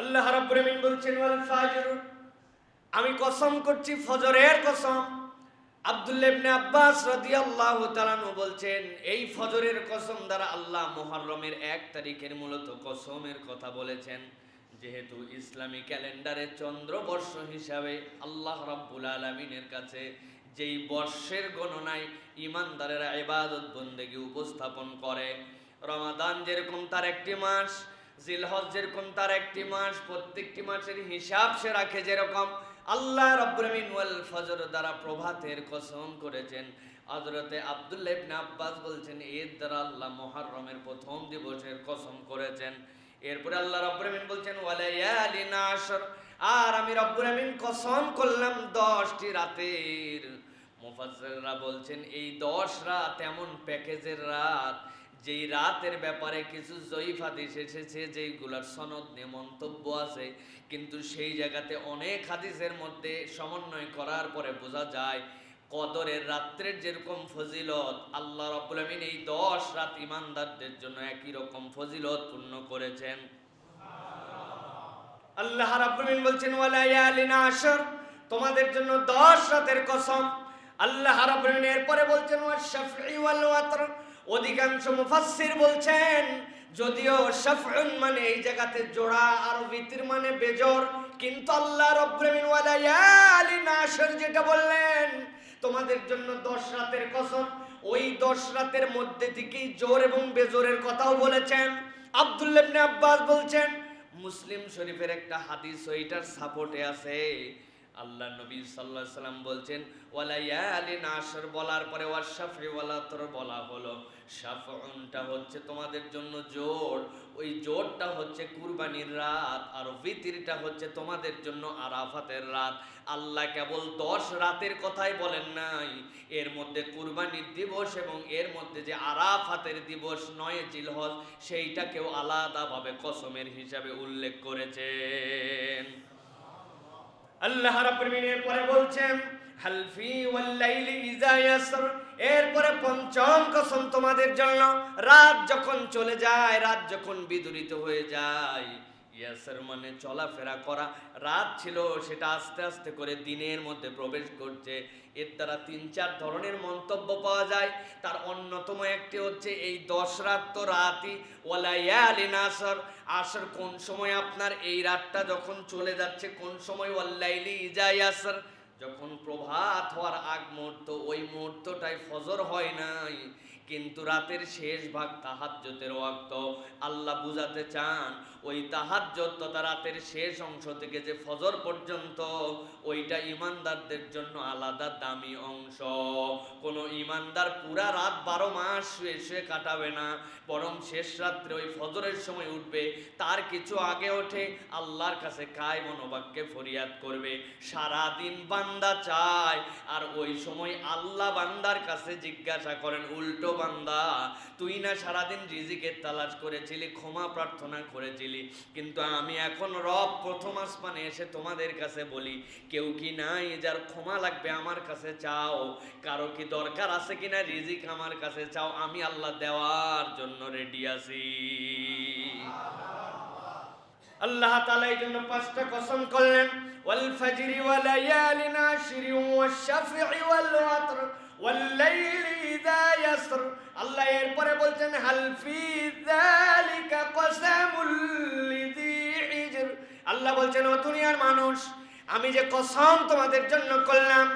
আল্লাহ রাব্বুল আমিন বলছেন ওয়াল ফাজর, আমি কসম করছি ফজরের কসম। আব্দুল্লাহ ইবনে আব্বাস রাদিয়াল্লাহু তাআলা আনহু বলছেন, এই ফজরের কসম দ্বারা আল্লাহ মুহররমের 1 তারিখের মূলত কসমের কথা বলেছেন, যেহেতু ইসলামী ক্যালেন্ডারে চন্দ্রবর্ষ হিসাবে আল্লাহ রাব্বুল আলামিনের কাছে যেই বর্ষের গণনায় ঈমানদারেরা ইবাদত বন্দেগী উপস্থাপন করে, রমাদান যেরকম তার একটি মাস, জিলহজ যেরকম তার একটি মাস, প্রত্যেকটি মাসের হিসাব সে রাখে, যেরকম আল্লাহ রাব্বুল আমিন ওয়াল ফজর দ্বারা প্রভাতের কসম করেছেন। হযরতে আব্দুল্লাহ ইবনে আব্বাস বলছেন, এর দ্বারা আল্লাহ মুহররমের প্রথম দিবসের কসম করেছেন। এরপরে আল্লাহ রাব্বুল আমিন বলছেন ওয়ালায়ালিন আশর, আর আমি রাব্বুল আমিন কসম করলাম 10টি রাতের। মুফাসসিররা বলছেন এই 10 রাত এমন প্যাকেজের রাত, যেই রাতের ব্যাপারে কিছু জয়ীফ হাদিস এসেছে যেইগুলার সনদ নিয়ে মন্তব্য আছে, কিন্তু সেই জায়গাতে অনেক হাদিসের মধ্যে সমন্বয় করার পরে বোঝা যায় কদরের রাত্রের যেরকম ফজিলত, আল্লাহ রাব্বুল আমিন এই 10 রাত ঈমানদারদের জন্য একই রকম ফজিলত পূর্ণ করেছেন। আল্লাহ রাব্বুল আমিন বলছেন ওয়ালায়ালিন আশর, তোমাদের জন্য 10 রাতের কসম। আল্লাহ রাব্বুল আমিন এরপরে বলছেন ওয়াশ-শাফঈ ওয়াল ওয়াতর। অধিকাংশ মুফাসসির বলছেন, যদিও শাফউন মানে এই জায়গাতে জোড়া আর বিতির মানে বেজোড়, কিন্তু আল্লাহ রাব্বুল আমিন ওয়ালায়ালিন আশর যেটা বললেন তোমাদের জন্য 10 রাতের কসম, ওই 10 রাতের মধ্যে থেকেই জোর এবং বেজোরের কথাও বলেছেন। আব্দুল্লাহ ইবনে আব্বাস বলছেন, মুসলিম শরীফের একটা হাদিস ওইটার সাপোর্টে আছে। আল্লাহ নবী সাল্লাল্লাহু আলাইহি সাল্লাম বলছেন ওয়ালায়ালিন আশর বলার পরে ওয়াশ-শাফঈ ওয়াল ওয়াতর বলা হলো। শাফউনটা হচ্ছে তোমাদের জন্য জোড়, ওই জোড়টা হচ্ছে কুরবানির রাত, আর বিতিরটা হচ্ছে তোমাদের জন্য আরাফাতের রাত। আল্লাহ কেবল 10 রাতের কথাই বলেন নাই, এর মধ্যে কুরবানির দিবস এবং এর মধ্যে যে আরাফাতের দিবস 9 জিলহজ, সেইটাকেও আলাদাভাবে কসমের হিসাবে উল্লেখ করেছেন। আল্লাহ রাব্বুল আমিন এরপরে বলছেন হালফি ওয়াল লাইলি ইযা ইয়াসর, এরপরে পঞ্চম কসম তোমাদের জন্য, রাত যখন চলে যায়, রাত যখন বিদূরিত হয়ে যায়, ইয়াসর মানে চলাফেরা করা, রাত ছিল সেটা আস্তে আস্তে করে দিনের মধ্যে প্রবেশ করছে। এর দ্বারা 3-4 ধরনের মন্তব্য পাওয়া যায়। তার অন্যতম একটি হচ্ছে এই 10 রাত তো রাতই, ওয়ালায়ালিন আশর, আশর কোন সময় আপনার এই রাতটা যখন চলে যাচ্ছে, কোন সময় ওয়াল্লাইলি ইযা ইয়াসর, যখন প্রভাত হওয়ার আগ মুহূর্ত, ওই মুহূর্তটাই ফজর হয় নাই, কিন্তু রাতের শেষ ভাগ তাহাজ্জুদের ওয়াক্ত। আল্লাহ বুঝাতে চান ওই তাহাজ্জুদ তথা রাতের শেষ অংশ থেকে যে ফজর পর্যন্ত, ওইটা ঈমানদারদের জন্য আলাদা দামি অংশ। কোনো ঈমানদার পুরা রাত 12 মাস শুয়ে শুয়ে কাটাবে না, বরং শেষ রাত্রে ওই ফজরের সময় উঠবে, তার কিছু আগে ওঠে আল্লাহর কাছে কায় মনোবাক্যে ফরিয়াদ করবে। সারা দিন বান্দা চায়, আর ওই সময় আল্লাহ বান্দার কাছে জিজ্ঞাসা করেন, উল্টো বান্দা তুই না সারাদিন রিজিকের তালাশ করেছিলি, ক্ষমা প্রার্থনা করেছিলি, কিন্তু আমি এখন রব প্রথম আসমানে এসে তোমাদের কাছে বলি, কেউ কি নাই যার ক্ষমা লাগবে আমার কাছে চাও, কারো কি দরকার আছে কিনা রিজিক আমার কাছে চাও, আমি আল্লাহ দেওয়ার জন্য রেডি আছি। আল্লাহ তাআলা এই জন্য 5টা কসম করলেন, ওয়াল ফাজরি ওয়া লায়ালিন আশরি ওয়াশ-শাফঈ ওয়াল ওয়াতর ওয়াল লাইলি ইযা ইয়াসর। আল্লাহ এরপরে বলছেন হাল ফি যালিকা কসামুল লিযি হিজর। আল্লাহ বলছেন ও দুনিয়ার মানুষ, আমি যে কসম তোমাদের জন্য করলাম,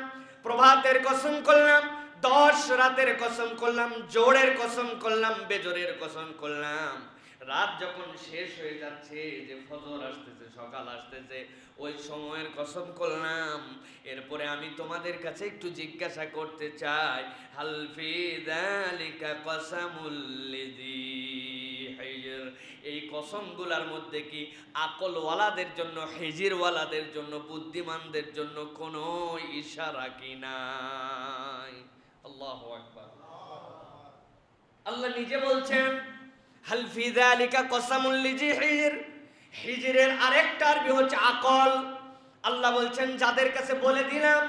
প্রভাতের কসম করলাম, 10 রাতের কসম করলাম, জোড়ের কসম করলাম, বেজোরের কসম করলাম, রাত যখন শেষ হয়ে যাচ্ছে, যে ফজর আসতেছে, সকাল আসতেছে, ওই সময়ের কসম করলাম। এরপরে আমি তোমাদের কাছে একটু জিজ্ঞাসা করতে চাই, হাল ফি যালিকা কসামুল লিযি হিজর, এই কসমগুলার মধ্যে কি আকলওয়ালাদের জন্য, হিজিরওয়ালাদের জন্য, বুদ্ধিমানদের জন্য কোনো ইশারা কি নাই? আল্লাহু আকবার। আল্লাহ নিজে বলছেন হাল ফি যালিকা কসামুল লিযি হিজর, হিজরের আরেকটা আরবি হচ্ছে আকল। আল্লাহ বলছেন যাদের কাছে বলে দিলাম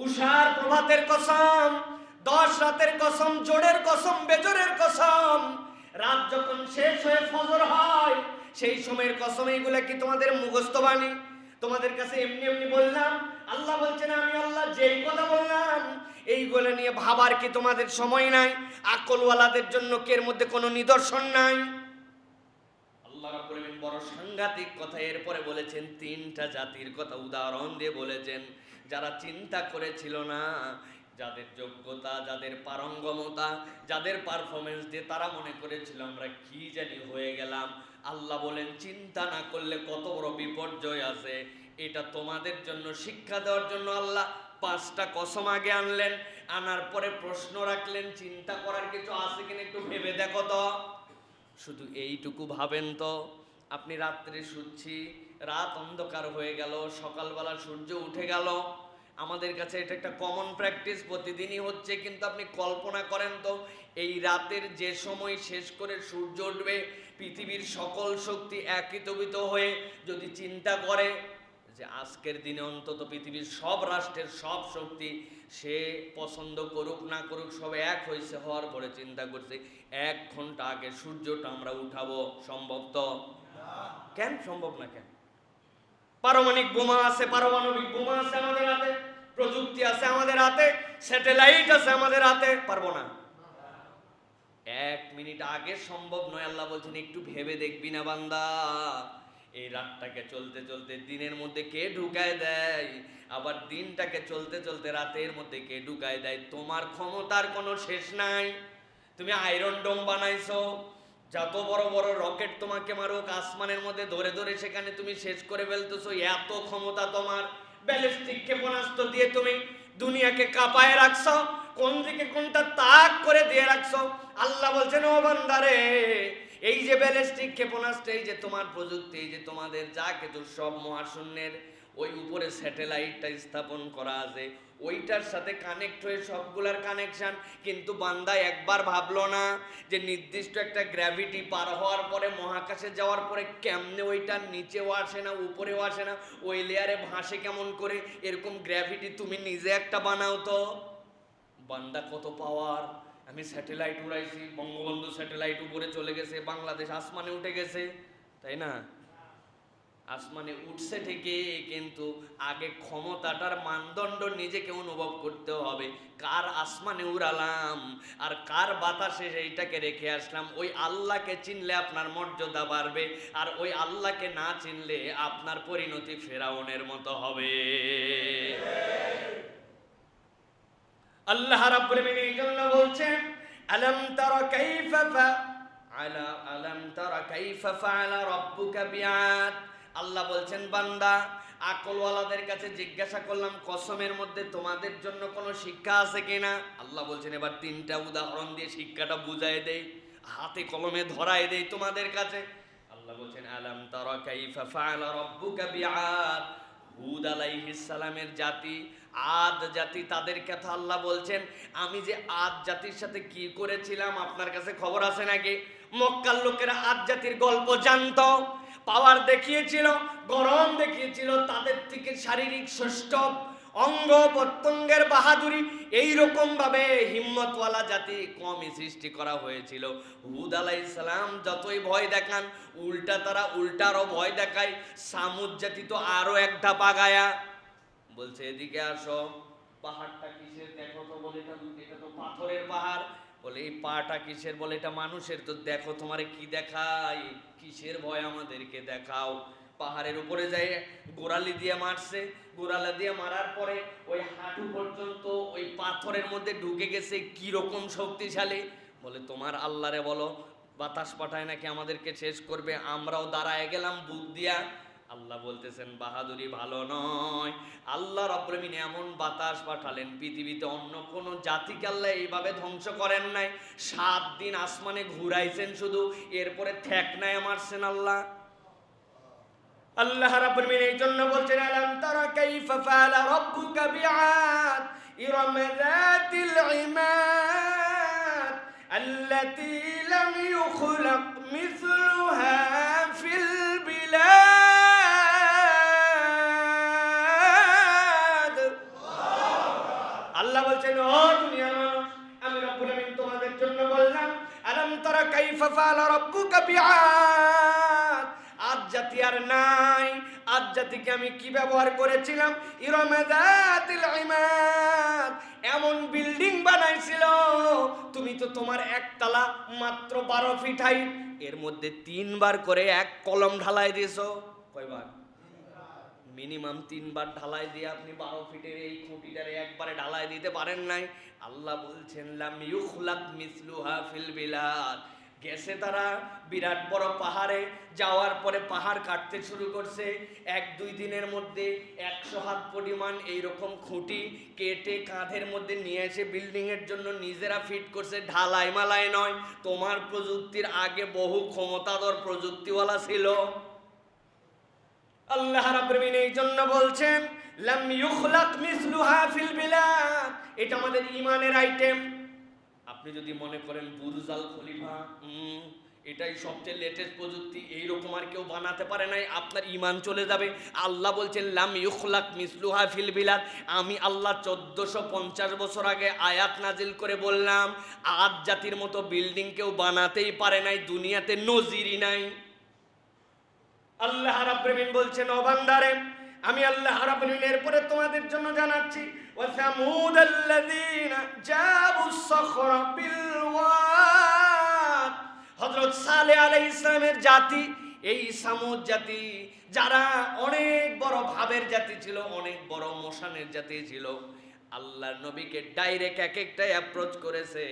উষার প্রভাতের কসম, 10 রাতের কসম, জোড়ের কসম, বেজোরের কসম, রাত যখন শেষ হয়ে ফজর হয় সেই সময়ের কসম, এইগুলা কি তোমাদের মুখস্থ বাণী? তোমাদের কাছে এমনি এমনি বললাম? আল্লাহ বলছেন আমি আল্লাহ যেই কথা বললাম এইগুলো নিয়ে ভাবার কি তোমাদের সময় নাই? আকলওয়ালাদের জন্য কি এর মধ্যে কোনো নিদর্শন নাই? আল্লাহ রাব্বুল আলামিন বড় সাংঘাতিক কথা এরপরে বলেছেন, তিনটা জাতির কথা উদাহরণ দিয়ে বলেছেন, যারা চিন্তা করেছিল না, যাদের যোগ্যতা, যাদের পারঙ্গমতা, যাদের পারফরমেন্স দিয়ে তারা মনে করেছিল আমরা কি জানি হয়ে গেলাম। আল্লাহ বলেন চিন্তা না করলে কত বড় বিপর্যয় আছে। এটা তোমাদের জন্য শিক্ষা দেওয়ার জন্য আল্লাহ 5টা কসম আগে আনলেন, আনার পরে প্রশ্ন রাখলেন চিন্তা করার কিছু আছে কিনা একটু ভেবে দেখো তো। শুধু এইটুকু ভাবেন তো, আপনি রাত্রে শুচ্ছি, রাত অন্ধকার হয়ে গেল, সকালবেলা সূর্য উঠে গেল, আমাদের কাছে এটা একটা কমন প্র্যাকটিস, প্রতিদিনই হচ্ছে, কিন্তু আপনি কল্পনা করেন তো এই রাতের যে সময় শেষ করে সূর্য উঠবে, পৃথিবীর সকল শক্তি একীভূত হয়ে যদি চিন্তা করে যে আজকের দিনে অন্তত পৃথিবীর সব রাষ্ট্রের সব শক্তি সে পছন্দ করুক না করুক সব এক হয়েছে, হওয়ার পরে চিন্তা করছে 1 ঘন্টা আগে সূর্যটা আমরা উঠাবো, সম্ভব তো? কেন সম্ভব না? কেন? পারমাণবিক বোমা আছে, পারমাণবিক বোমা আছে আমাদের হাতে, প্রযুক্তি আছে আমাদের হাতে, স্যাটেলাইট আছে আমাদের হাতে, পারবো না? 1 মিনিট আগে সম্ভব নয়। আল্লাহ বলছেন একটু ভেবে দেখবি না বান্দা? এই রাতটাকে চলতে চলতে দিনের মধ্যে কে ঢুকায় দেয়, আবার দিনটাকে চলতে চলতে রাতের মধ্যে কে ঢুকায় দেয়, তোমার ক্ষমতার কোনো শেষ নাই। তুমি আয়রন ডোম বানাইছো, যত বড় বড় রকেট তোমাকে মারুক আসমানের মধ্যে ধরে ধরে সেখানে তুমি শেষ করে ফেলতেছো, এত ক্ষমতা তোমার। ব্যালিস্টিক ক্ষেপণাস্ত্র দিয়ে তুমি দুনিয়াকে কাঁপায় রাখছো, কোন দিকে কোনটা তাক করে দিয়ে রাখছো। আল্লাহ বলছেন ও বান্দারে, এই যে ব্যালিস্টিক ক্ষেপণাস্ত্র, এই যে তোমার প্রযুক্তি, এই যে তোমাদের যা কিছু সব মহাশূন্যের ওই উপরে স্যাটেলাইটটা স্থাপন করা আছে, ওইটার সাথে কানেক্ট হয়ে সবগুলার কানেকশন। কিন্তু বান্দা একবার ভাবলো না যে নির্দিষ্ট একটা গ্র্যাভিটি পার হওয়ার পরে, মহাকাশে যাওয়ার পরে কেমনে ওইটা নিচেও আসে না উপরেও আসে না, ওই লেয়ারে ভাসে কেমন করে, এরকম গ্র্যাভিটি তুমি নিজে একটা বানাও তো। বান্দা কত পাওয়ার! আমি স্যাটেলাইট উড়াইছি, বঙ্গবন্ধু স্যাটেলাইট উপরে চলে গেছে, বাংলাদেশ আসমানে উঠে গেছে, তাই না? আসমানে উঠছে ঠিকই, কিন্তু আগে ক্ষমতাটার মানদণ্ড নিজেকে অনুভব করতে হবে। কার আসমানে উড়ালাম আর কার বাতাসে সেইটাকে রেখে আসলাম। ওই আল্লাহকে চিনলে আপনার মর্যাদা বাড়বে, আর ওই আল্লাহকে না চিনলে আপনার পরিণতি ফেরাউনের মতো হবে। আল্লাহ রাব্বুল আলামিন এই জন্য বলছেন আলাম তারা কাইফা ফাআলা রাব্বুকা বিআদ। আল্লাহ বলছেন বান্দা, আকলওয়ালাদের কাছে জিজ্ঞাসা করলাম কসমের মধ্যে তোমাদের জন্য কোনো শিক্ষা আছে কিনা। আল্লাহ বলছেন এবার 3টা উদাহরণ দিয়ে শিক্ষাটা বুঝায় দেই, হাতে কলমে ধরায় দেই তোমাদের কাছে। আল্লাহ বলছেন আলাম তারা কাইফা ফাআলা রাব্বুকা বিআদ। হুদ আলাইহিস সালামের জাতি, আদ জাতি, তাদের কথা আল্লাহ বলছেন আমি যে আদ জাতির সাথে কি করেছিলাম আপনার কাছে খবর আছে নাকি? মক্কার লোকেরা আদ জাতির গল্প জানতো, পাওয়ার দেখিয়েছিল, গরম দেখিয়েছিল, তাদের থেকে শারীরিক শ্রেষ্ঠ অঙ্গ প্রত্যঙ্গের বাহাদুরি, এইরকম ভাবে হিম্মতওয়ালা জাতি কমই সৃষ্টি করা হয়েছিল। হুদ আলাইহিস সালাম যতই ভয় দেখান, উল্টা তারা উল্টারও ভয় দেখায়। সামুদ জাতি তো আরো এক ধাপ আগায়া বলছে এদিকে আসো, পাহাড়টা কিসের দেখো তো, বলে এটা তো পাথরের পাহাড়। বলে এই পাটা কিসের? বলে এটা মানুষের। তো দেখো তোমারে কি দেখাই, কিসের ভয় আমাদেরকে দেখাও। পাহাড়ের উপরে যাই গোড়ালি দিয়ে মারছে, গোড়ালা দিয়ে মারার পরে ওই হাঁটু পর্যন্ত ওই পাথরের মধ্যে ঢুকে গেছে, কি রকম শক্তিশালী। বলে তোমার আল্লাহরে বলো বাতাস পাঠায় নাকি আমাদেরকে শেষ করবে। আমরাও দাঁড়ায় গেলাম বুক দিয়া। আল্লাহ বলতেছেন বাহাদুরি ভালো নয়। আল্লাহ রাব্বুল আলামিন এমন বাতাস পাঠালেন, পৃথিবীতে অন্য কোন জাতিকে আল্লাহ এইভাবে ধ্বংস করেন নাই। 7 দিন আসমানে ঘুরাইছেন শুধু, এরপরে ঠেকনায় মারছেন আল্লাহ। আল্লাহ রাব্বুল আলামিন এই জন্য বলছেন আলাম তারা কাইফা ফাআলা রাব্বুকা বিআদ ইরাম যাতিল ইমাদ আল্লাতী লাম ইউখলাক মিসলুহা ফিল বিলাদ। আল্লাহ বলছেন ও দুনিয়ার মানুষ, আমি রব্বুল আলামিন তোমাদের জন্য বললাম আলাম তারা কাইফা ফাআলা রাব্বুকা বিআদ, আদ জাতি আর নাই। আদ জাতিকে আমি কি ব্যবহার করেছিলাম? ইরমা যাতিল ইমাদ, এমন বিল্ডিং বানাইছিল, তুমি তো তোমার একতলা মাত্র 12 ফিট হাইট, এর মধ্যে 3 বার করে এক কলম ঢালাই দিয়েছো। কয়বার? মিনিমাম 3 বার ঢালাই দিয়ে আপনি 12 ফিটের এই খুঁটিটারে একবারে ঢালাই দিতে পারেন নাই। আল্লাহ বলছেন লাম ইউখলাক মিসলুহা ফিল বিলাদ, গেছে তারা বিরাট বড় পাহাড়ে, যাওয়ার পরে পাহাড় কাটতে শুরু করছে। 1-2 দিনের মধ্যে 100 হাত পরিমাণ এইরকম খুঁটি কেটে কাঁধের মধ্যে নিয়ে এসে বিল্ডিং এর জন্য নিজেরা ফিট করছে, ঢালাই মালাই নয়। তোমার প্রযুক্তির আগে বহু ক্ষমতাধর প্রযুক্তিওয়ালা ছিল। আল্লাহ রাব্বুল আলামিন এই জন্য বলছেন লাম ইউখলাক মিসলুহা ফিল বিলাদ, এটা আমাদের ঈমানের আইটেম। আপনি যদি মনে করেন বুরুজ আল খলিফা এটাই সবচেয়ে লেটেস্ট প্রযুক্তি, এইরকম আর কেউ বানাতে পারে নাই, আপনার ঈমান চলে যাবে। আল্লাহ বলছেন লাম ইউখলাক মিসলুহা ফিল বিলাদ, আমি আল্লাহ 1450 বছর আগে আয়াত নাজিল করে বললাম আদ জাতির মতো বিল্ডিং কেউ বানাতেই পারে নাই, দুনিয়াতে নজিরই নাই। আল্লাহ রাব্বুল আলামিন বলছেন ও বান্দারে, আমি আল্লাহ রাব্বুল আলামিন এরপরে তোমাদের জন্য জানাচ্ছি ওয়া সামুদাল্লাযীনা জাবুস সখরা বিল ওয়াদ, হযরত সালেহ আলাইহিস সালামের জাতি, এই সামুদ জাতি যারা অনেক বড় ভাবের জাতি ছিল, অনেক বড় মোশানের জাতি ছিল, আল্লাহর নবীকে ডাইরেক্ট এক একটা অ্যাপ্রোচ করেছে,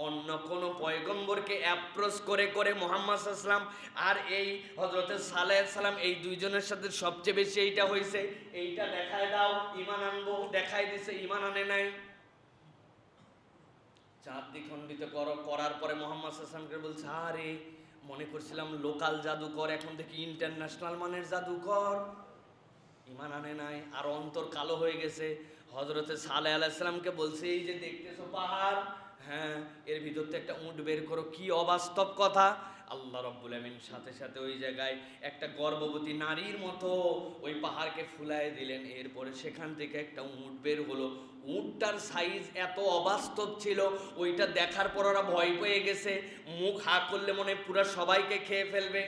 অন্য কোন পয়গম্বরকে অ্যাপ্রোচ করে করে মুহাম্মদ সাল্লাল্লাহু আলাইহি ওয়াসাল্লাম আর এই হযরত সালেহ আলাইহিস সালাম এই দুইজনের সাথে সবচেয়ে বেশি এইটা হয়েছে, এইটা দেখায় দাও ঈমান আনবো, দেখাই দিছে, ঈমান আনে নাই। চাঁদ দ্বিখণ্ডিত করার পরে মুহাম্মদ সাল্লাল্লাহু আলাইহি ওয়াসাল্লামকে বলছে আরে মনে করছিলাম লোকাল জাদুকর, এখন দেখি ইন্টারন্যাশনাল মানের জাদুকর, ঈমান আনে নাই, আর অন্তর কালো হয়ে গেছে। হযরত সালেহ আলাইহিস সালামকে বলছে এই যে দেখতেছো পাহাড়, হ্যাঁ এর ভিতর থেকে একটা উট বের করো, কি অবাস্তব কথা। আল্লাহ রাব্বুল আলামিন সাথে সাথে ওই জায়গায় একটা গর্ভবতী নারীর মতো ওই পাহাড়কে ফুলায় দিলেন, এরপরে সেখান থেকে একটা উট বের হলো। উটটার সাইজ এত অবাস্তব ছিল, ওইটা দেখার পর ওরা ভয় পেয়ে গেছে, মুখ হা করলে মনে পুরো সবাইকে খেয়ে ফেলবে।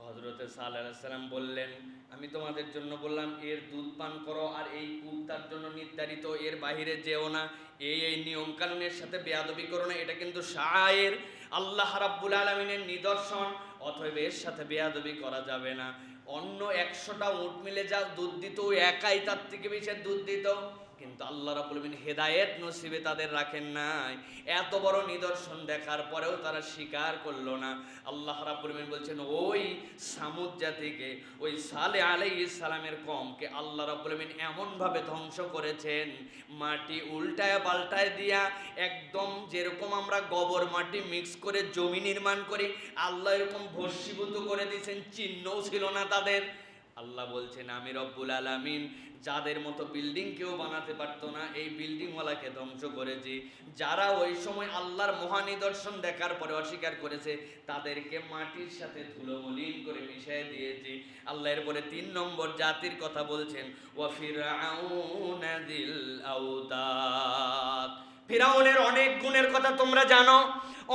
হযরত সালেহ আলাইহিস সালাম বললেন আমি তোমাদের জন্য বললাম এর দুধ পান করো, আর এই কূপ তার জন্য নির্ধারিত, এর বাইরে যেও না, এই নিয়ম কানুনের সাথে বেয়াদবি করো না, এটা কিন্তু শায়ের আল্লাহ রাব্বুল আলামিনের নিদর্শন, অতএব এর সাথে বেয়াদবি করা যাবে না। অন্য 100টা উট মিলে যা দুধ দিত, একাই তার থেকে বেশি দুধ দিত, কিন্তু আল্লাহ রাব্বুল আলামিন হেদায়েত নসিবে তাদের রাখেন নাই। এত বড় নিদর্শন দেখার পরেও তারা স্বীকার করলো না। আল্লাহ রাব্বুল আলামিন বলছেন ওই সামুদ জাতিকে, ওই সালেহ আলাইহিস সালামের কওমকে আল্লাহ রাব্বুল আলামিন এমন ভাবে ধ্বংস করেছেন, মাটি উল্টায় পাল্টায় দিয়া, একদম যেরকম আমরা গোবর মাটি মিক্স করে জমি নির্মাণ করি, আল্লাহ এরকম ভস্মীভূত করে দিয়েছেন, চিহ্নও ছিল না তাদের। আল্লাহ বলছেন আমি রব্বুল আলামিন যাদের মতো বিল্ডিং কেউ বানাতে পারতো না, এই বিল্ডিংওয়ালাকে ধ্বংস করেছি। যারা ওই সময় আল্লাহর মহানিদর্শন দেখার পরে অস্বীকার করেছে, তাদেরকে মাটির সাথে ধুলোমলিন করে মিশিয়ে দিয়েছি। আল্লাহ এরপরে 3 নম্বর জাতির কথা বলছেন ওয়া ফিরআউনা যিল আওতাদ। ফিরাউনের অনেক গুণের কথা তোমরা জানো,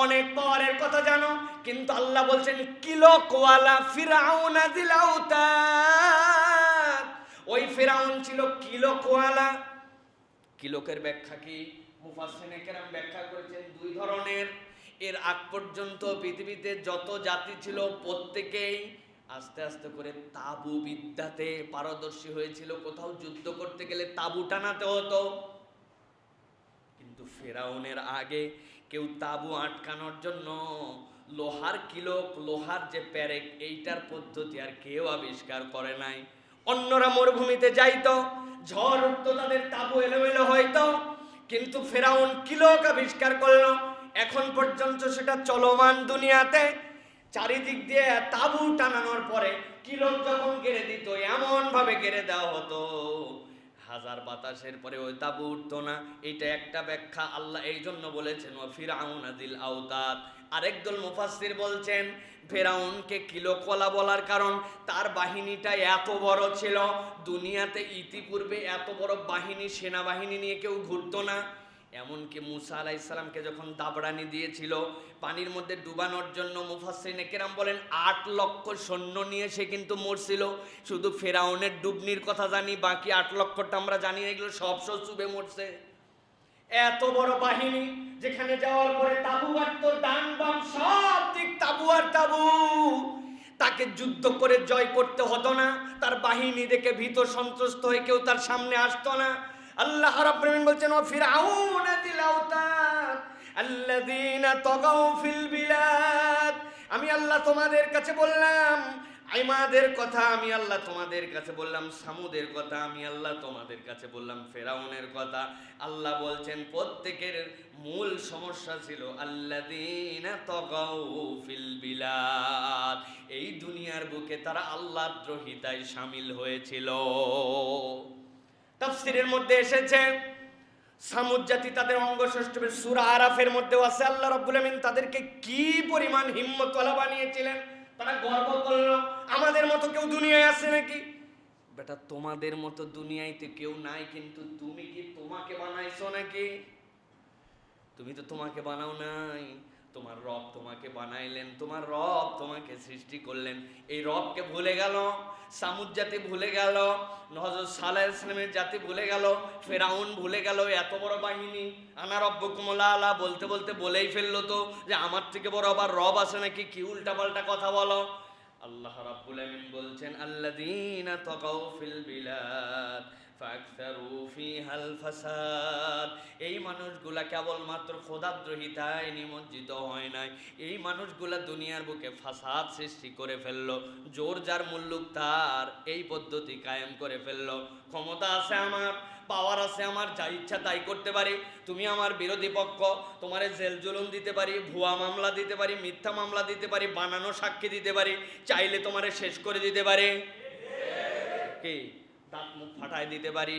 অনেক পাওয়ারের কথা জানো, কিন্তু আল্লাহ বলছেন কিলকওয়ালা ফিরাউনা যিল আওতাদ। ওই ফিরাউন ছিল কিলকওয়ালা। কিলকের ব্যাখ্যা কি? মুফাসসিরিনে কেরাম ব্যাখ্যা করেছেন 2 ধরনের। এর আগ পর্যন্ত পৃথিবীতে যত জাতি ছিল প্রত্যেকেই আস্তে আস্তে করে তাবু বিদ্যাতে পারদর্শী হয়েছিল, কোথাও যুদ্ধ করতে গেলে তাবু টানাতে হতো। কিন্তু ফিরাউনের আগে কেউ তাবু আটকানোর জন্য লোহার কিলক, লোহার যে প্যারেক, এইটার পদ্ধতি আর কেউ আবিষ্কার করে নাই। অন্যরা মরুভূমিতে যাইতো, ঝড় উঠতো, তাদের তাবু এলোমেলো হইতো, কিন্তু ফিরাউন কিলক আবিষ্কার করলো। এখন পর্যন্ত সেটা চলমান দুনিয়াতে। চারিদিক দিয়ে তাবু টানানোর পরে কিলক যখন গেড়ে দিত, এমন ভাবে গেড়ে দেওয়া হতো হাজার বাতাসের পরে ওই তাবু উঠতো না। এটা একটা ব্যাখ্যা। আল্লাহ এই জন্য বলেছেন ওয়া ফিরআউনা যিল আওতাদ। আরেকদল মুফাসসির বলছেন ফিরাউনকে কিলকওয়ালা বলার কারণ তার বাহিনীটা এত বড় ছিল, দুনিয়াতে ইতিপূর্বে এত বড় বাহিনী, সেনাবাহিনী নিয়ে কেউ ঘুরতো না। এমনকি মুসা আলাইহিস সালামকে যখন দাবড়ানি দিয়েছিল পানির মধ্যে ডুবানোর জন্য, মুফাসসিরিনে কেরাম বলেন 8 লক্ষ সৈন্য নিয়ে সে কিন্তু মরছিল। শুধু ফেরাউনের ডুবনির কথা জানি, বাকি 8 লক্ষটা আমরা জানি না, এগুলো সব চুবে মরছে। এত বড় বাহিনী, যেখানে যাওয়ার পরে তাবু গাড়তো, ডান বাম সব দিক তাবু আর তাবু। তাকে যুদ্ধ করে জয় করতে হতো না, তার বাহিনী দেখে ভীত সন্ত্রস্ত হয়ে কেউ তার সামনে আসতো না। আল্লাহ রাব্বুল আলামিন বলছেন, ও ফিরআউন দিল আওতাদ আল্লাযীনা তাগাউ ফিল বিলাদ। আমি আল্লাহ তোমাদের কাছে বললাম আইমাদের কথা, আমি আল্লাহ তোমাদের কাছে বললাম সামুদের কথা, আমি আল্লাহ তোমাদের কাছে বললাম ফেরাউনের কথা। আল্লাহ বলছেন প্রত্যেকের মূল সমস্যা ছিল আল্লাযীনা তাগাউ ফিল বিলাদ, এই দুনিয়ার বুকে তারা আল্লাহর দ্রোহিতায় শামিল হয়েছিল। তাফসীরের মধ্যে এসেছে সামুদ জাতি তাদের অঙ্গসংস্থ সূরা আরাফের মধ্যেও আছে। আল্লাহ রাব্বুল আলামিন তাদেরকে কি পরিমাণ হিম্মতওয়ালা বানিয়েছিলেন। তারা গর্ব করলো আমাদের মতো কেউ দুনিয়ায় আছে নাকি? বেটা তোমাদের মতো দুনিয়াতে কেউ নাই, কিন্তু তুমি কি তোমাকে বানাইছো নাকি? তুমি তো তোমাকে বানাও নাই, তোমার রব তোমাকে বানাইলেন, তোমার রব তোমাকে সৃষ্টি করলেন। এই রবকে ভুলে গেল সামুদ জাতি, ভুলে গেল হযরত সালেহ আলাইহিস সালামের জাতি, ভুলে গেল ফেরাউন, ভুলে গেল এত বড় বাহিনী। আনা রব্বুকুমুল আলা বলতে বলতে বলেই ফেললো তো যে আমার থেকে বড় আবার রব আছে নাকি? কি উল্টাপাল্টা কথা বলো। আল্লাহ রাব্বুল আলামিন বলছেন আল্লাযীনা তাগাউ ফিল বিলাদ ফাকসারু ফিহাল ফাসাদ। এই মানুষগুলা কেবলমাত্র খোদাদ্রোহিতায় নিমজ্জিত হয় নাই, এই মানুষগুলা দুনিয়ার বুকে ফাসাদ সৃষ্টি করে ফেললো। জোর যার মুল্লুক তার এই পদ্ধতি কায়েম করে ফেললো। ক্ষমতা আছে আমার, পাওয়ার আছে আমার, যা ইচ্ছা তাই করতে পারি। তুমি আমার বিরোধী পক্ষ, তোমারে জেল জুলুম দিতে পারি, ভুয়া মামলা দিতে পারি, মিথ্যা মামলা দিতে পারি, বানানো সাক্ষী দিতে পারি, চাইলে তোমারে শেষ করে দিতে পারি, কি দাঁত মুখ ফাটায় দিতে পারি,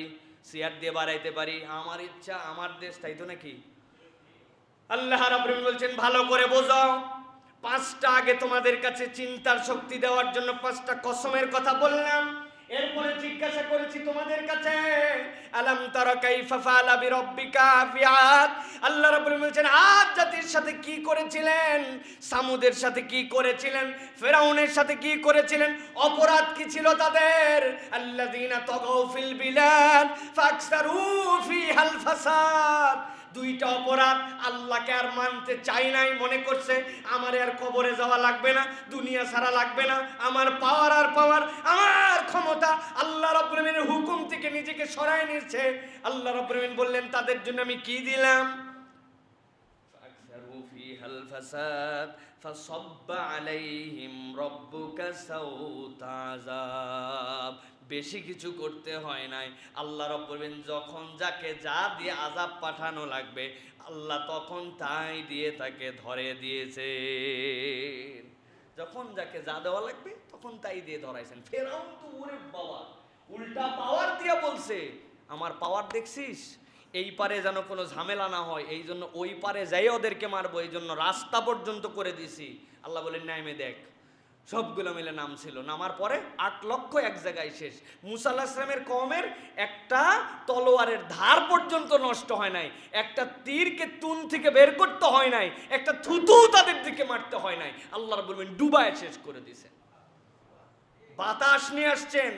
চেয়ার দিয়ে বাড়াইতে পারি, আমার ইচ্ছা আমার দেশ, তাই তো নাকি? আল্লাহ রাব্বুল আলামিন বলছেন ভালো করে বোঝাও। 5টা আগে তোমাদের কাছে চিন্তার শক্তি দেওয়ার জন্য 5টা কসমের কথা বললাম। এরপরে জিজ্ঞাসা করেছি তোমাদের কাছে আলাম তারা কাইফা ফাআলা বিরাব্বিকা ফিআদ। আল্লাহ রাব্বুল আলামিন বলেন আদ জাতির সাথে কি করেছিলেন, সামুদের সাথে কি করেছিলেন, ফেরাউনের সাথে কি করেছিলেন, অপরাধ কি ছিল তাদের। আল্লাযীনা তাগাউ ফিল বিলাদ ফাকসারু ফিহাল ফাসাদ। 2টা অপরাধ। আল্লাহকে আর মানতে চাই নাই, মনে করছে আমার আর কবরে যাওয়া লাগবে না, দুনিয়া ছাড়া লাগবে না, আমার পাওয়ার আর পাওয়ার, আমার ক্ষমতা আল্লাহ রাব্বুল আলামিনের হুকুম থেকে নিজেকে সরায় নিয়েছে। আল্লাহ রাব্বুল আলামিন বললেন তাদের জন্য আমি কি দিলাম, ফাকসারু ফিহাল ফাসাদ ফাসাব্বা আলাইহিম রাব্বুকা সাওতা আযাব। বেশি কিছু করতে হয় নাই। আল্লাহ রাব্বুল আলামিন যখন যাকে যা দিয়ে আযাব পাঠানো লাগবে আল্লাহ তখন তাই দিয়ে তাকে ধরে দিয়েছে। যখন যাকে যা দেওয়া লাগবে তখন তাই দিয়ে ধরাইছেন। ফেরাউন তো ওরে বাবা উল্টা পাওয়ার দিয়ে বলছে আমার পাওয়ার দেখছিস, এই পারে যেন কোনো ঝামেলা না হয়, এই জন্য ওই পারে যাই ওদেরকে মারবো, এই জন্য রাস্তা পর্যন্ত করে দিছি। আল্লাহ বলেন নাইমে দেখ, সবগুলো মিলে নাম ছিল, নামার পরে 8 লক্ষ এক জায়গায় শেষ। মুসা আলাইহিস সালামের কওমের একটা তলোয়ারের ধার পর্যন্ত নষ্ট হয় নাই, একটা তীরকে তুন থেকে বের করতে হয় নাই, একটা থুতু তাদের দিকে মারতে হয় নাই। আল্লাহ রাব্বুল আলামিন ডুবায় শেষ করে দিয়েছেন। বাতাস নিয়ে আসছেন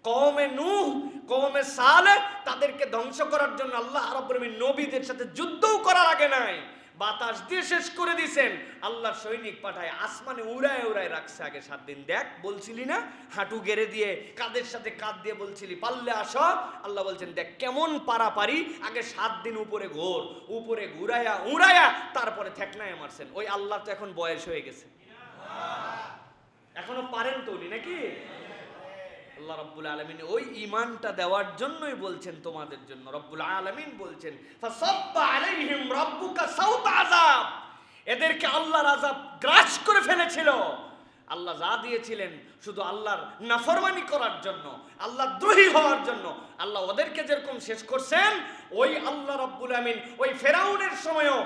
কওমে নূহ, কওমে সালেহ, তাদেরকে ধ্বংস করার জন্য আল্লাহ রাব্বুল আলামিন নবীদের সাথে যুদ্ধও করার আগে নাই, বাতাস দিয়ে শেষ করে দিয়েছেন। আল্লাহর সৈনিক পাঠায় আসমানে উড়ায় উড়ায় রাখছে আগে 7 দিন। দেখ বলছিলি না হাঁটু গেড়ে দিয়ে কাদের সাথে কাঁধ দিয়ে বলছিলি পারলে আসো, আল্লাহ বলছেন দেখ কেমন পারাপারি, আগে 7 দিন উপরে ঘোর, উপরে ঘুরাইয়া উড়াইয়া তারপরে ঠেকনায় মারছেন। ওই আল্লাহ তো এখন বয়স হয়ে গেছে, এখনো পারেন তো উনি নাকি? আল্লাহ রাব্বুল আলামিন ওই ঈমানটা দেওয়ার জন্যই বলছেন তোমাদের জন্য। রব্বুল আলামিন বলছেন ফাসাব্বা আলাইহিম রাব্বুকা সাওতা আযাব। এদেরকে আল্লাহর আযাব গ্রাস করে ফেলেছিল। আল্লাহ যা দিয়েছিলেন শুধু আল্লাহর নাফরমানি করার জন্য, আল্লাহ দ্রোহী হওয়ার জন্য। আল্লাহ ওদেরকে যেরকম শেষ করছেন, ওই আল্লাহ রাব্বুল আলামিন ওই ফেরাউনের সময়ও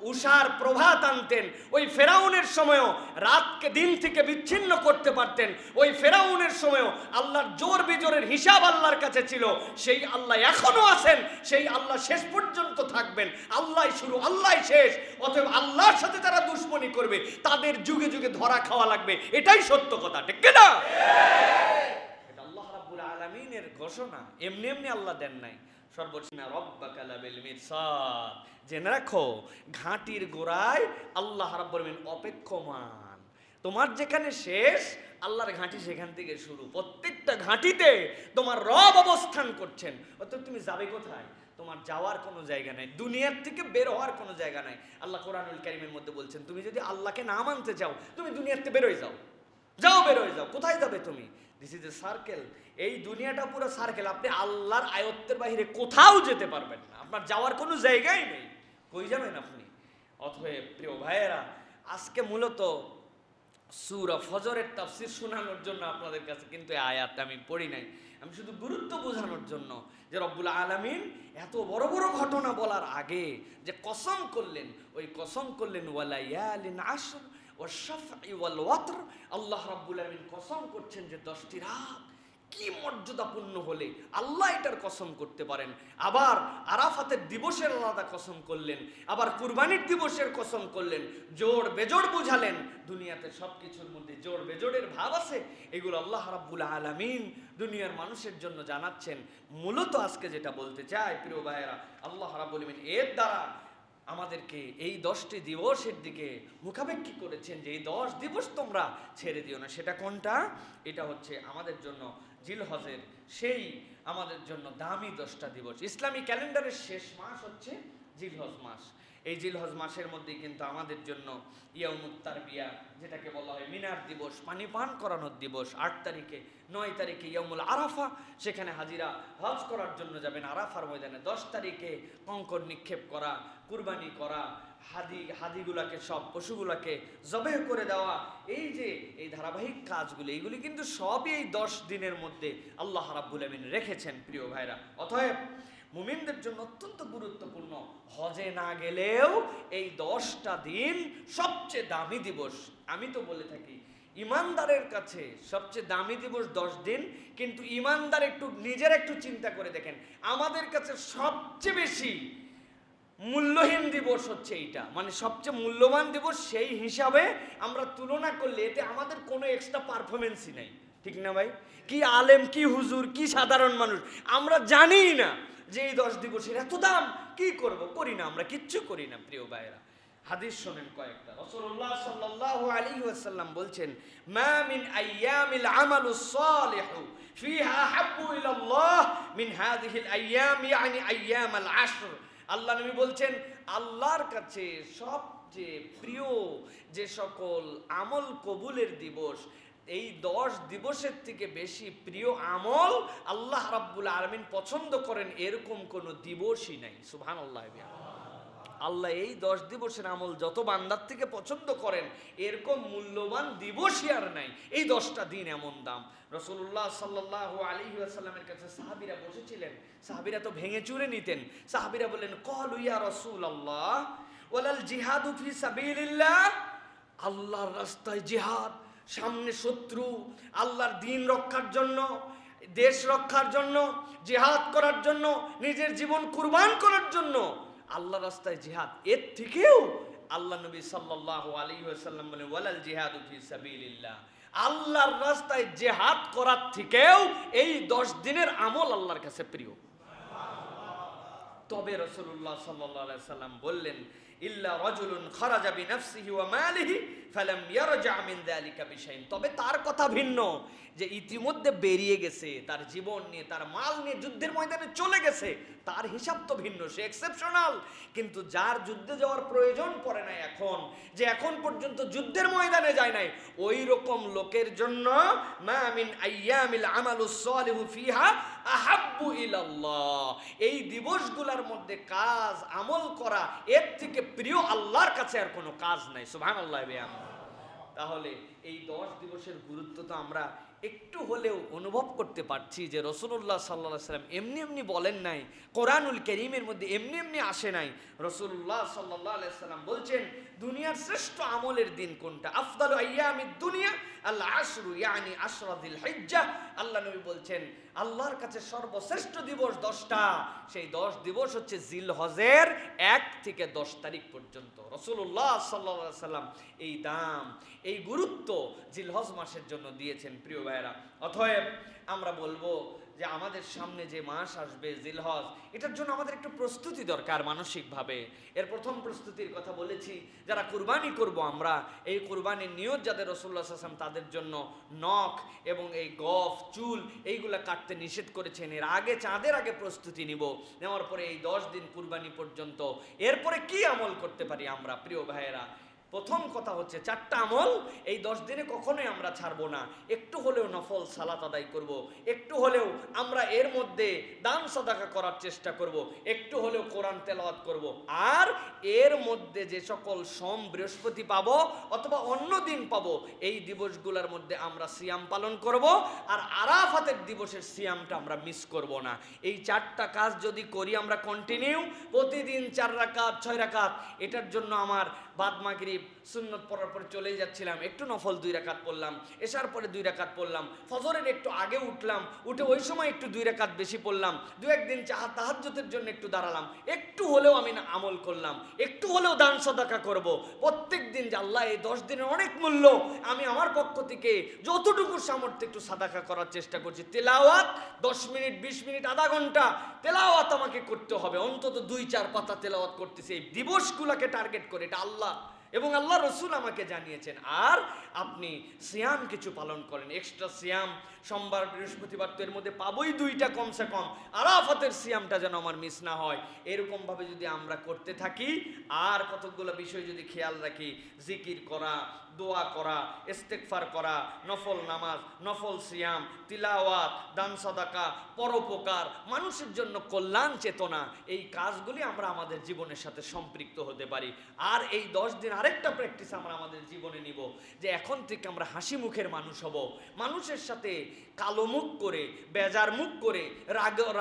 উষার প্রভাত আনতেন, ওই ফেরাউনের সময়ও রাতকে দিন থেকে বিচ্ছিন্ন করতে পারতেন, ওই ফেরাউনের সময়ও আল্লাহর জোর বিজোরের হিসাব আল্লাহর কাছে ছিল। সেই আল্লাহ এখনো আছেন, সেই আল্লাহ শেষ পর্যন্ত থাকবেন। আল্লাহ শুরু, আল্লাহ শেষ। অতএব আল্লাহর সাথে যারা দুশ্মনী করবে তাদের যুগে যুগে ধরা খাওয়া লাগবে, এটাই সত্য কথা, ঠিক না? এটা আল্লাহ রাব্বুল আলামিনের ঘোষণা, এমনি এমনি আল্লাহ দেন নাই। সর্বশেষ রব্বাকা লাবিল মিরসাদ, জেনে রাখো ঘাটির গোড়ায় আল্লাহ রাব্বুল আলামিন অপেক্ষমান। তোমার যেখানে শেষ, আল্লাহর ঘাঁটি সেখান থেকে শুরু। প্রত্যেকটা ঘাঁটিতে তোমার রব অবস্থান করছেন। অতএব তুমি যাবে কোথায়? তোমার যাওয়ার কোনো জায়গা নাই, দুনিয়ার থেকে বের হওয়ার কোনো জায়গা নাই। আল্লাহ কোরআনুল কারীমের মধ্যে বলছেন, তুমি যদি আল্লাহকে না মানতে চাও, তুমি দুনিয়াতে বের হয়ে যাও, বের হয়ে যাও। কোথায় যাবে তুমি? This is a circle. এই দুনিয়াটা পুরো সার্কেল। আপনি আল্লাহর আয়ত্তের বাইরে কোথাও যেতে পারবেন না, আপনার যাওয়ার কোনো জায়গাই নেই। কই যাবেন আপনি? অতএব প্রিয় ভাইয়েরা, আজকে মূলত সূরা ফজরের তাফসীর শোনানোর জন্য আপনাদের কাছে কিন্তু এই আয়াতটা আমি পড়ি নাই, আমি শুধু গুরুত্ব বোঝানোর জন্য যে রব্বুল আলামিন এত বড় বড় ঘটনা বলার আগে যে কসম করলেন, ওই কসম করলেন ওয়ালায়ালিন আশর ওয়াশ-শাফঈ ওয়াল ওয়াতর। আল্লাহ রাব্বুল আলামিন কসম করছেন যে 10টি রাত কি মর্যাদাপূর্ণ হলে আল্লাহ এটার কসম করতে পারেন। আবার আরাফাতের দিবসের আলাদা কসম করলেন, আবার কুরবানির দিবসের কসম করলেন। জোড় বেজোড় বুঝালেন, দুনিয়াতে সবকিছুর মধ্যে জোড় বেজোড়ের ভাব আছে, এগুলো আল্লাহ রাব্বুল আলামিন দুনিয়ার মানুষের জন্য জানাচ্ছেন। মূলত আজকে যেটা বলতে চাই প্রিয় ভাইয়েরা, আল্লাহ রাব্বুল আলামিন এর দ্বারা আমাদেরকে এই 10টি দিবসের দিকে মুখাপেক্ষী করেছেন যে এই 10 দিবস তোমরা ছেড়ে দিও না। সেটা কোনটা? এটা হচ্ছে আমাদের জন্য জিলহজের সেই আমাদের জন্য দামি 10টা দিবস। ইসলামী ক্যালেন্ডারের শেষ মাস হচ্ছে জিলহজ মাস। এই জিলহজ মাসের মধ্যেই কিন্তু আমাদের জন্য ইয়াউমুত তারবিয়া, যেটাকে বলা হয় মিনার দিবস, পানি পান করানোর দিবস। 8 তারিখে 9 তারিখে ইয়াউমুল আরাফা, সেখানে হাজিরা হজ করার জন্য যাবেন আরাফার ময়দানে। 10 তারিখে কঙ্কর নিক্ষেপ করা, কুরবানি করা, হাদিগুলাকে সব পশুগুলাকে জবেহ করে দেওয়া, এই যে এই ধারাবাহিক কাজগুলি, এইগুলি কিন্তু সবই এই 10 দিনের মধ্যে আল্লাহ রাব্বুল আলামিন রেখেছেন প্রিয় ভাইরা। অতএব মুমিনদের জন্য অত্যন্ত গুরুত্বপূর্ণ। হজে না গেলেও এই 10টা দিন সবচেয়ে দামি দিবস। আমি তো বলে থাকি ইমানদারের কাছে সবচেয়ে দামি দিবস 10 দিন, কিন্তু ইমানদার নিজের একটু চিন্তা করে দেখেন, আমাদের কাছে সবচেয়ে বেশি মূল্যহীন দিবস হচ্ছে এইটা, মানে সবচেয়ে মূল্যবান দিবস। সেই হিসাবে আমরা তুলনা করলে এতে আমাদের কোনো এক্সট্রা পারফরমেন্সই নাই, ঠিক না ভাই? কি আলেম, কি হুজুর, কি সাধারণ মানুষ, আমরা জানি না যে এই 10 দিবসের এত দাম। কি করব? করি না, আমরা কিচ্ছু করি না প্রিয় ভাইরা। হাদিস শোনেন কয়েকটা। রাসূলুল্লাহ সাল্লাল্লাহু আলাইহি ওয়াসাল্লাম বলছেন, মা মিন আইয়ামিল আমালুস সালিহু ফিহা হাব্বু ইলাল্লাহ মিন হাযিহিল আইয়াম, ইয়ানি আইয়ামাল আশর। আল্লাহ নবী বলছেন, আল্লাহর কাছে সবচেয়ে প্রিয় যে সকল আমল কবুলের দিবস, এই 10 দিবসের থেকে বেশি প্রিয় আমল আল্লাহ রাব্বুল আলামিন পছন্দ করেন এরকম কোন দিবসই নাই। সুবহানাল্লাহ। আল্লাহ এই 10 দিবসের আমল যত বান্দার থেকে পছন্দ করেন, এরকম মূল্যবান দিবসই আর নাই। এই 10টা দিন এমন দাম। রাসূলুল্লাহ সাল্লাল্লাহু আলাইহি ওয়াসাল্লামের কাছে সাহাবীরা বসেছিলেন, সাহাবীরা তো ভেঙে চুরে নিতেন। সাহাবীরা বললেন, ক্বালু ইয়া রাসূলুল্লাহ ওয়ালাল জিহাদু ফি সাবিলিল্লাহ, আল্লাহর রাস্তায় জিহাদ, সামনে শত্রু, আল্লাহর দ্বীন রক্ষার জন্য, দেশ রক্ষার জন্য, জিহাদ করার জন্য, নিজের জীবন কুরবান করার জন্য আল্লাহর রাস্তায় জিহাদ, এর থেকেও আল্লাহ নবী সাল্লাল্লাহু আলাইহি ওয়াসাল্লাম বলেন, ওয়ালাল জিহাদু ফি সাবিলিল্লাহ, আল্লাহর রাস্তায় জিহাদ করার থেকেও এই 10 দিনের আমল আল্লাহর কাছে প্রিয়। তবে রাসূলুল্লাহ সাল্লাল্লাহু আলাইহি ওয়াসাল্লাম বললেন, ইল্লা রাজুলুন খারাজা বিনাফসিহি ওয়া মালিহি ফালাম ইয়ারজা মিন যালিকা বিশাইন। তবে তার কথা ভিন্ন, যে ইতিমধ্যে বেরিয়ে গেছে, তার জীবন নিয়ে, তার মাল নিয়ে যুদ্ধের ময়দানে চলে গেছে, তার হিসাব তো ভিন্ন, সে এক্সেপশনাল। কিন্তু যার যুদ্ধে যাওয়ার প্রয়োজন পড়ে নাই, এখন যে এখন পর্যন্ত যুদ্ধের ময়দানে যায় নাই, ওই রকম লোকের জন্য মা মিন আইয়ামিল আমালুস সালিহু ফিহা আহাব্বু ইলাল্লাহ, এই দিবসগুলোর মধ্যে কাজ আমল করা এর থেকে প্রিয় আল্লাহর কাছে আর কোনো কাজ নাই। সুবহানাল্লাহ। তাহলে এই 10 দিবসের গুরুত্ব তো আমরা একটু হলেও অনুভব করতে পারছি যে রাসূলুল্লাহ সাল্লাল্লাহু আলাইহি সাল্লাম এমনি এমনি বলেন নাই, কোরআনুল কারীমের মধ্যে এমনি এমনি আসে নাই। রাসূলুল্লাহ সাল্লাল্লাহু আলাইহি সাল্লাম বলছেন দুনিয়ার শ্রেষ্ঠ আমলের দিন কোনটা? আফদালু আইয়ামিদ দুনিয়া আল আশরু ইয়ানি আশরা যিল হিজ্জা। আল্লাহ নবী বলছেন আল্লাহর কাছে সর্বশ্রেষ্ঠ দিবস 10টা, সেই 10 দিবস হচ্ছে জিলহজের 1 থেকে 10 তারিখ পর্যন্ত। রাসূলুল্লাহ সাল্লাল্লাহু আলাইহি সাল্লাম এই দাম, এই গুরুত্ব জিলহজ মাসের জন্য দিয়েছেন। প্রিয় ভাইরা, অতএব আমরা বলবো যে আমাদের সামনে যে মাস আসবে জিলহজ, এটার জন্য আমাদের একটু প্রস্তুতি দরকার মানসিকভাবে। এর প্রথম প্রস্তুতির কথা বলেছি, যারা কুরবানি করব আমরা, এই কুরবানির নিয়ত যাদের রাসূলুল্লাহ সাল্লাল্লাহু আলাইহি ওয়াসাল্লাম তাদের জন্য নখ এবং এই গফ চুল এইগুলা কাটতে নিষেধ করেছেন। এর আগে চাঁদের আগে প্রস্তুতি নিব, নেওয়ার পরে এই 10 দিন কুরবানি পর্যন্ত এরপরে কি আমল করতে পারি আমরা। প্রিয় ভাইয়েরা, প্রথম কথা হচ্ছে 4টা আমল এই 10 দিনে কখনোই আমরা ছাড়বো না। একটু হলেও নফল সালাত আদায় করব, একটু হলেও আমরা এর মধ্যে দান সাদাকা করার চেষ্টা করব, একটু হলেও কোরআন তেলাওয়াত করব। আর এর মধ্যে যে সকল সোম বৃহস্পতি পাবো অথবা অন্য দিন পাবো, এই দিবসগুলোর মধ্যে আমরা সিয়াম পালন করব। আর আরাফাতের দিবসের সিয়ামটা আমরা মিস করব না। এই 4টা কাজ যদি করি আমরা কন্টিনিউ, প্রতিদিন 4 রাকাত 6 রাকাত, এটার জন্য আমার বাদ মাগরিব সুন্নত পড়ার পরে চলেই যাচ্ছিলাম, একটু নফল 2 রাকাত পড়লাম, এশার পরে 2 রাকাত পড়লাম, ফজরের একটু আগে উঠলাম, উঠে ওই সময় একটু 2 রাকাত বেশি পড়লাম, 2-1 দিন তাহাজ্জুদের জন্য একটু দাঁড়ালাম, একটু হলেও আমি আমল করলাম, একটু হলেও দান সাদাকা করব। প্রত্যেক দিন যে আল্লাহ এই 10 দিনের অনেক মূল্য, আমি আমার পক্ষ থেকে যতটুকু সামর্থ্য একটু সাদাকা করার চেষ্টা করছি। তেলাওয়াত 10 মিনিট 20 মিনিট আধা ঘন্টা তেলাওয়াত আমাকে করতে হবে, অন্তত 2-4 পাতা তেলাওয়াত করতেছি এই দিবসগুলোকে টার্গেট করে। এটা আল্লাহ এবং আল্লাহ রসুল আমাকে জানিয়েছেন। আর আপনি সিয়াম কিছু পালন করেন, এক্সট্রা সিয়াম সোমবার বৃহস্পতিবার তো এর মধ্যে পাবোই 2টা কমসে কম, আরাফাতের সিয়ামটা যেন আমার মিস না হয়। এরকমভাবে যদি আমরা করতে থাকি, আর কতগুলো বিষয় যদি খেয়াল রাখি, জিকির করা, দোয়া করা, ইস্তেগফার করা, নফল নামাজ, নফল সিয়াম, তিলাওয়াত, দান সাদাকা, পরোপকার, মানুষের জন্য কল্যাণ চেতনা, এই কাজগুলি আমরা আমাদের জীবনের সাথে সম্পৃক্ত হতে পারি। আর এই 10 দিন আরেকটা প্র্যাকটিস আমরা আমাদের জীবনে নিব, যে এখন থেকে আমরা হাসি মুখের মানুষ হব। মানুষের সাথে কালো মুখ করে, বেজার মুখ করে,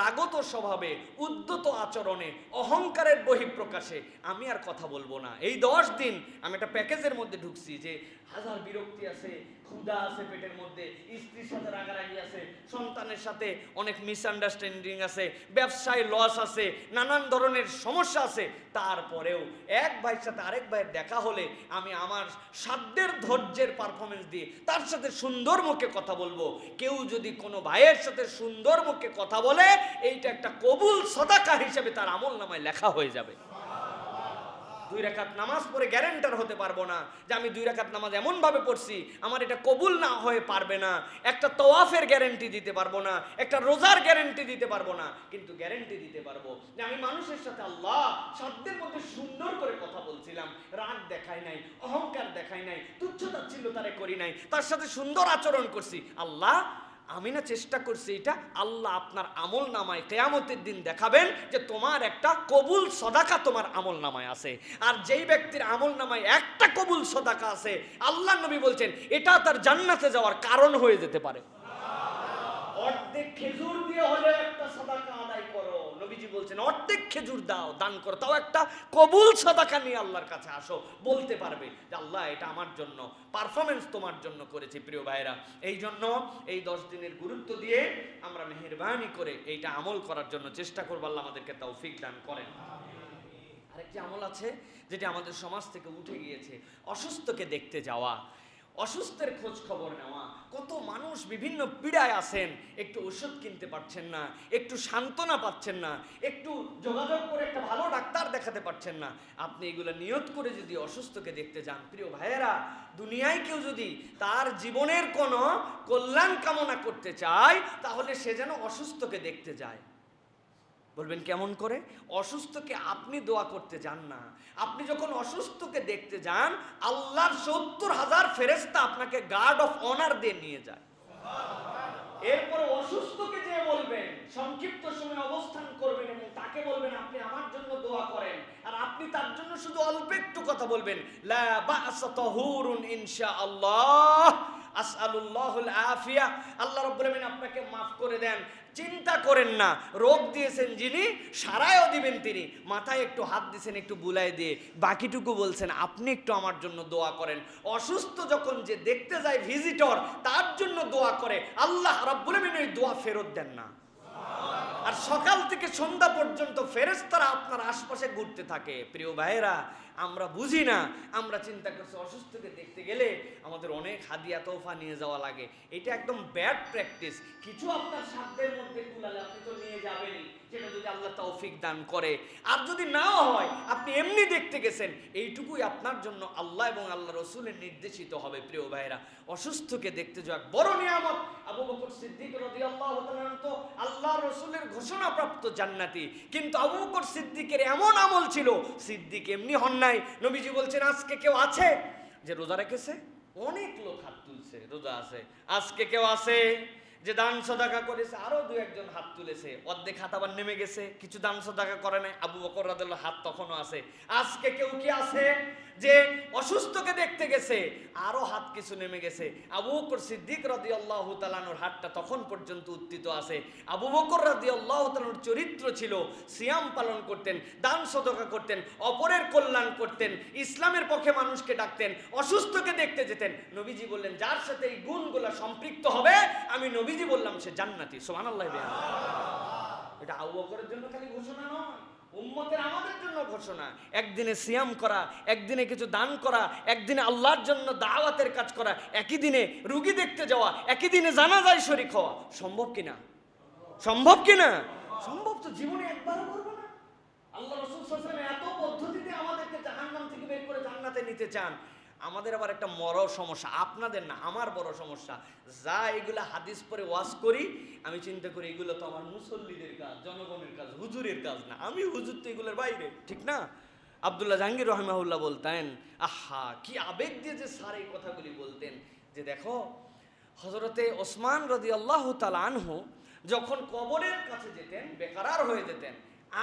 রাগত স্বভাবে, উদ্ধত আচরণে, অহংকারের বহিঃপ্রকাশে আমি আর কথা বলবো না। এই 10 দিন আমি একটা প্যাকেজের মধ্যে ঢুকছি, যে হাজার বিরক্তি আছে, ক্ষুধা আছে পেটের মধ্যে, স্ত্রীর সাথে রাগারাগি আছে, সন্তানের সাথে অনেক মিসআন্ডারস্ট্যান্ডিং আছে, ব্যবসায় লস আছে, নানান ধরনের সমস্যা আছে। তারপরেও এক ভাইয়ের সাথে আরেক ভাইয়ের দেখা হলে আমি আমার সাধ্যের ধৈর্যের পারফরমেন্স দিয়ে তার সাথে সুন্দর মুখে কথা বলবো। কেউ যদি কোনো ভাইয়ের সাথে সুন্দর মুখে কথা বলে, এইটা একটা কবুল সাদাকা হিসেবে তার আমল নামায় লেখা হয়ে যাবে। 2 রাকাত নামাজ পড়ে গ্যারান্টার হতে পারবো না যে আমি 2 রাকাত নামাজ এমন ভাবে পড়ছি আমার এটা কবুল না হয়ে পারবে না। একটা তওয়াফের গ্যারান্টি দিতে পারবো না, একটা রোজার গ্যারান্টি দিতে পারবো না, কিন্তু গ্যারান্টি দিতে পারবো যে আমি মানুষের সাথে আল্লাহ সাধ্যের মধ্যে সুন্দর করে কথা বলছিলাম, রাগ দেখাই নাই, অহংকার দেখাই নাই, তুচ্ছ-তাচ্ছিল্যতারে করি নাই, তার সাথে সুন্দর আচরণ করছি। আল্লাহ আমি না চেষ্টা করছি, এটা আল্লাহ আপনার আমল নামায় কিয়ামতের দিন দেখাবেন যে তোমার একটা কবুল সাদাকা তোমার আমল নামায় আছে। আর যেই ব্যক্তির আমল নামায় একটা কবুল সাদাকা আছে, আল্লাহ নবী বলছেন এটা তার জান্নাতে যাওয়ার কারণ হয়ে যেতে পারে। অর্ধেক খেজুর দিয়ে হলে একটা সাদাকা আদায় করো, নবীজি বলছেন অর্ধেক খেজুর দাও, দান করো, তাও একটা কবুল সাদাকা নিয়ে আল্লাহর কাছে আসো, বলতে পারবে যে আল্লাহ এটা আমার জন্য পারফরমেন্স তোমার জন্য করেছি। প্রিয় ভাইরা, এই জন্য এই 10 দিনের গুরুত্ব দিয়ে আমরা মেহেরবানি করে এইটা আমল করার জন্য চেষ্টা করব। আল্লাহ আমাদেরকে তৌফিক দান করেন। আরেকটি আমল আছে যেটা আমাদের সমাজ থেকে উঠে গিয়েছে, অসুস্থকে দেখতে যাওয়া, অসুস্থের খোঁজ খবর নেওয়া। কত মানুষ বিভিন্ন পীড়ায় আছেন, একটু ওষুধ কিনতে পারছেন না, একটু সান্ত্বনা পাচ্ছেন না, একটু যোগাযোগ করে একটা ভালো ডাক্তার দেখাতে পারছেন না। আপনি এগুলো নিয়ত করে যদি অসুস্থকে দেখতে যান, প্রিয় ভাইয়েরা, দুনিয়ায় কেউ যদি তার জীবনের কোনো কল্যাণ কামনা করতে চায়, তাহলে সে যেন অসুস্থকে দেখতে যায়। বলবেন কেমন করে? অসুস্থকে আপনি দোয়া করতে যান না, আপনি যখন অসুস্থকে দেখতে যান, আল্লাহর 70,000 ফেরেশতা আপনাকে গার্ড অফ অনার দিয়ে নিয়ে যায়। এরপরে অসুস্থকে যে বলবেন, সংক্ষিপ্ত সময় অবস্থান করবেন এবং তাকে বলবেন আপনি আমার জন্য দোয়া করেন, আর আপনি তার জন্য শুধু অল্প একটু কথা বলবেন, লা বা'সা তাহুরুন ইনশাআল্লাহ, আসআলুল্লাহুল আফিয়া। আল্লাহ রাব্বুল আলামিন আপনাকে মাফ করে দেন, চিন্তা করেন না। রোগ দিয়েছেন যিনি, সারায়ও দিবেন তিনি। মাথায় একটু হাত দিয়েছেন একটু বুলাই দিয়ে, বাকিটুকু বলছেন আপনি একটু আমার জন্য দোয়া করেন। অসুস্থ যখন যে দেখতে যায় ভিজিটর, তার জন্য দোয়া করে, আল্লাহ রাব্বুল আলামিন ওই দোয়া ফেরত দেন না। আর সকাল থেকে সন্ধ্যা পর্যন্ত ফেরেশতারা আপনার আশপাশে ঘুরতে থাকে। প্রিয় ভাইয়েরা, আমরা বুঝি না, আমরা চিন্তা করছি অসুস্থকে দেখতে গেলে আমাদের অনেক হাদিয়া তোফা নিয়ে যাওয়া লাগে। এটা একদম ব্যাড প্র্যাকটিস। কিছু আপনার সাধ্যের মধ্যে কুলালে আপনি তো নিয়ে যাবেনই, সেটা যদি আল্লাহ তৌফিক দান করে। আর যদি নাও হয়, আপনি এমনি দেখতে গেছেন, এইটুকুই আপনার জন্য আল্লাহ এবং আল্লাহ রসুলের নির্দেশিত হবে। প্রিয় ভাইয়েরা, অসুস্থকে দেখতে যাওয়া বড় নিয়ামত। আবু বকর সিদ্দিক রাদিয়াল্লাহু তাআলা তো আল্লাহ রসুলের ঘোষণাপ্রাপ্ত জান্নাতি, কিন্তু আবু বকর সিদ্দিকের এমন আমল ছিল, সিদ্দিক এমনি হন নাই। নবীজি বলছেন, আজকে কেউ আছে যে রোজা রেখেছে? অনেক লোক হাত তুলছে, রোজা আছে। আজকে কেউ আছে যে দান সদাকা করেছে? আরো দু একজন হাত তুলেছে। অর্ধেক হাত আবার নেমে গেছে, কিছু দান সদাকা করে নাই। আবু বকর রাদিয়াল্লাহু হাত তখনও আছে। আজকে কেউ কি আছে যে অসুস্থকে দেখতে গেছে? আরো হাত কিছু নেমে গেছে। আবু বকর সিদ্দিক রাদিয়াল্লাহু তাআলার হাতটা তখন পর্যন্ত উত্থিত আছে। আবু বকর রাদিয়াল্লাহু তাআলার চরিত্র ছিল, সিয়াম পালন করতেন, দান সদকা করতেন, অপরের কল্যাণ করতেন, ইসলামের পক্ষে মানুষকে ডাকতেন, অসুস্থকে দেখতে যেতেন। নবীজি বললেন, যার সাথে এই গুণগুলো সম্পৃক্ত হবে, আমি নবীজি বললাম সে জান্নাতি। সুবহানাল্লাহ। এটা আবু বকরের জন্য খালি ঘোষণা নয়, উম্মতের আমাদের জন্য ঘোষণা। একদিনে সিয়াম করা, একদিনে কিছু দান করা, একদিনে আল্লাহর জন্য দাওয়াতের কাজ করা, একই দিনে রুগী দেখতে যাওয়া, একই দিনে জানাজায় শরীক হওয়া, সম্ভব কিনা? সম্ভব কিনা? সম্ভব তো, জীবনে একবারও করবো না। আল্লাহ রাসূল সাল্লাল্লাহু আলাইহি ওয়াসাল্লাম এত পদ্ধতিতে আমাদেরকে জাহান্নাম থেকে বের করে জান্নাতে নিতে চান। আমাদের আবার একটা বড় সমস্যা, আপনাদের না, আমার বড় সমস্যা, যা এগুলা হাদিস পরে ওয়াজ করি, আমি চিন্তা করি এগুলো তো আমার মুসল্লিদের কাজ, জনগণের কাজ, হুজুরের কাজ না। আমি হুজুর তো এগুলোর বাইরে, ঠিক না? আব্দুল্লাহ জাহাঙ্গীর রাহিমাহুল্লাহ বলতেন, আহা কি আবেগ দিয়ে যে স্যার এই কথাগুলি বলতেন, যে দেখো হযরতে ওসমান রাদিয়াল্লাহু তাআলা আনহু যখন কবরের কাছে যেতেন, বেকারার হয়ে যেতেন।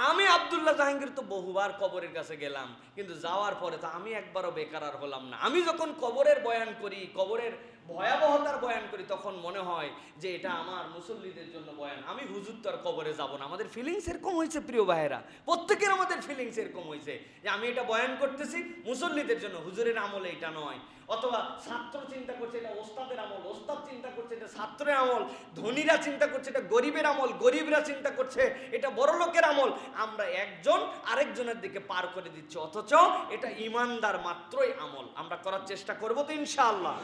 আমি আব্দুল্লাহ জাহাঙ্গীর তো বহুবার কবরের কাছে গেলাম, কিন্তু যাওয়ার পরে তো আমি একবারও বেকারার হলাম না। আমি যখন কবরের বয়ান করি, কবরের ভয়াবহতার বয়ান করি, তখন মনে হয় যে এটা আমার মুসল্লিদের জন্য বয়ান, আমি হুজুর তো আর কবরে যাব না। আমাদের ফিলিংস এরকম হয়েছে প্রিয় ভাইয়েরা, প্রত্যেকের আমাদের ফিলিংস এরকম হয়েছে যে আমি এটা বয়ান করতেছি মুসল্লিদের জন্য, হুজুরের আমলে এটা নয়। অথবা ছাত্র চিন্তা করছে এটা ওস্তাদের আমল, ওস্তাদ চিন্তা করছে এটা ছাত্রের আমল, ধনীরা চিন্তা করছে এটা গরিবের আমল, গরিবরা চিন্তা করছে এটা বড় লোকের আমল। আমরা একজন আরেকজনের দিকে পার করে দিচ্ছি, অথচ এটা ইমানদার মাত্রই আমল। আমরা করার চেষ্টা করবো তো ইনশাআল্লাহ।